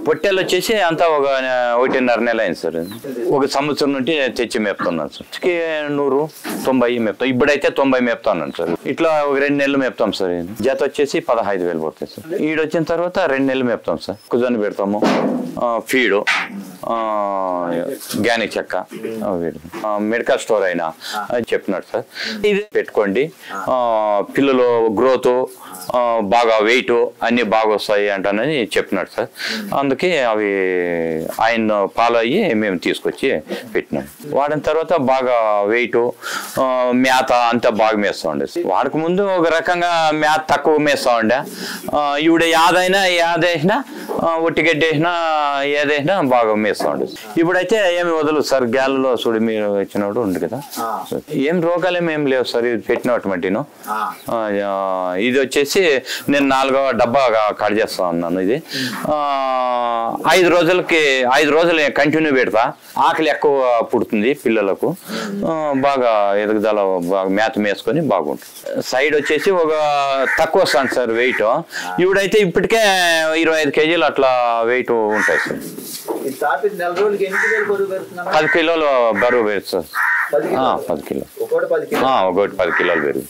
పొట్టేలు వచ్చేసి అంతా 1.5 నెల అయింది సార్. 1 సంవత్సరం నుండి తెచ్చి మేపుతున్నాను సార్. 190 మేపుతాం. ఇప్పుడైతే 90 మేపుతాను సార్. ఇట్లా 2 నెలలు మేపుతాం సార్. జత వచ్చేసి 15,000 పడుతుంది సార్. ఈడొచ్చిన తర్వాత 2 నెలలు మేపుతాం సార్. కుజాన్ని పెడతాము, ఫీడు, గ్యానిక్ చెక్క, మెడికల్ స్టోర్ అయినా చెప్పినాడు సార్. ఇది పెట్టుకోండి, పిల్లలు గ్రోత్ బాగా వెయిట్ అన్ని బాగా వస్తాయి అంటానని చెప్పినాడు సార్. అందుకే అవి ఆయన ఫాలో అయ్యి మేము తీసుకొచ్చి పెట్టినాం. వాడిన తర్వాత బాగా వెయిట్, మేత అంతా బాగా మేస్తా ఉండే. వాడికి ముందు ఒక రకంగా మేత తక్కువ మేస్తా ఉండే. ఇవిడ యాదైనా ఒట్టిగడ్డి వేసినా ఏదైనా బాగా మేస్తా ఉండేది. ఇప్పుడైతే ఏమి వదలదు సార్. గ్యాలలో చూడు మీరు వచ్చినప్పుడు ఉంది కదా, ఏం రోగాలేం లేవు సార్. ఇది పెట్టినటువంటిను. ఇది వచ్చేసి నేను 4వ డబ్బా కట్ చేస్తా ఉన్నాను. ఇది 5 రోజులు కంటిన్యూ పెడతా. ఆకలి ఎక్కువ పుడుతుంది పిల్లలకు, బాగా ఎదుగుదల బాగా మేత మేసుకొని బాగుంటుంది. సైడ్ వచ్చేసి ఒక తక్కువ వస్తాను సార్ వెయిట్. ఇప్పుడైతే ఇప్పటికే 25 కేజీలు అట్లా వెయిట్ ఉంటాయి సార్. 10 కిలోలు బరువు పెరుగుతుంది సార్. 10 కిలోలు, ఒకటి 10 కిలోలు పెరుగు.